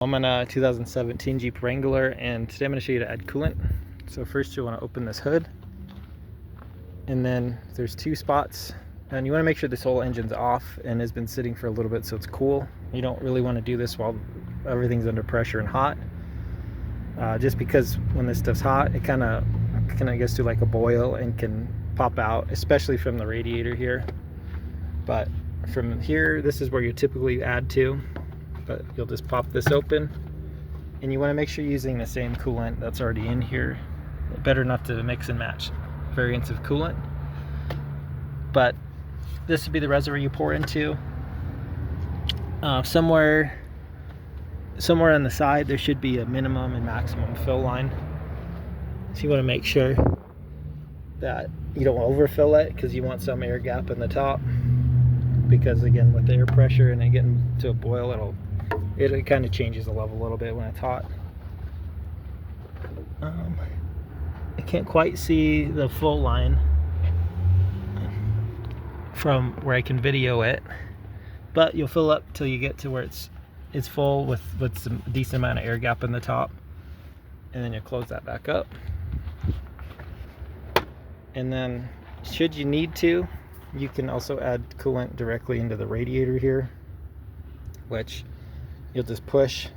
I'm on a 2017 Jeep Wrangler, and today I'm going to show you to add coolant. So first you want to open this hood, and then there's two spots, and you want to make sure this whole engine's off and has been sitting for a little bit so it's cool. You don't really want to do this while everything's under pressure and hot, just because when this stuff's hot it kind of gets to like a boil and can pop out, especially from the radiator here. But from here, this is where you typically add to. But you'll just pop this open, and you want to make sure you're using the same coolant that's already in here. Better not to mix and match variants of coolant. But this would be the reservoir you pour into. Somewhere on the side there should be a minimum and maximum fill line. So you want to make sure that you don't overfill it, because you want some air gap in the top, because again, with the air pressure and it getting to a boil, it kind of changes the level a little bit when it's hot. I can't quite see the full line from where I can video it, but you'll fill up till you get to where it's full with some decent amount of air gap in the top, and then you close that back up. And then, should you need to, you can also add coolant directly into the radiator here, which you'll just push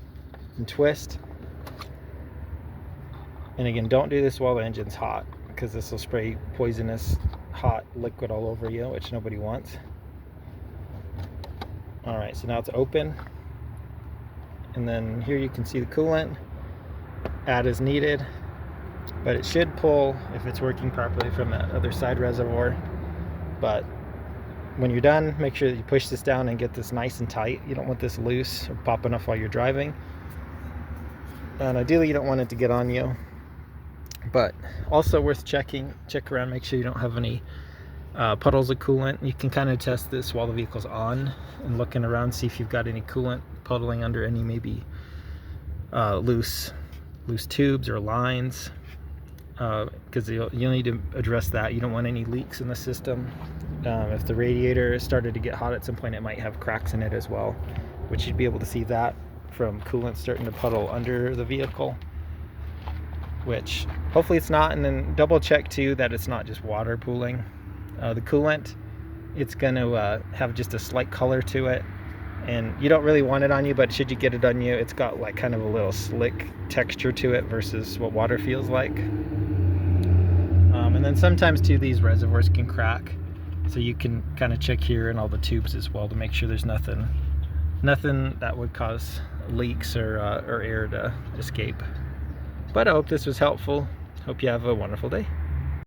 and twist. And again, don't do this while the engine's hot, because this will spray poisonous hot liquid all over you, which nobody wants. Alright, so now it's open, and then here you can see the coolant. Add as needed, but it should pull, if it's working properly, from that other side reservoir. But when you're done, make sure that you push this down and get this nice and tight. You don't want this loose or popping off while you're driving, and ideally you don't want it to get on you. But also worth check around, make sure you don't have any puddles of coolant. You can kind of test this while the vehicle's on and looking around, see if you've got any coolant puddling under any maybe loose tubes or lines, because you'll need to address that. You don't want any leaks in the system. If the radiator started to get hot at some point, it might have cracks in it as well, which you'd be able to see that from coolant starting to puddle under the vehicle, which hopefully it's not. And then double check too that it's not just water pooling. The coolant, it's going to have just a slight color to it, and you don't really want it on you, but should you get it on you, it's got like kind of a little slick texture to it versus what water feels like. And then sometimes too, these reservoirs can crack, so you can kind of check here in all the tubes as well to make sure there's nothing that would cause leaks or air to escape. But I hope this was helpful. Hope you have a wonderful day.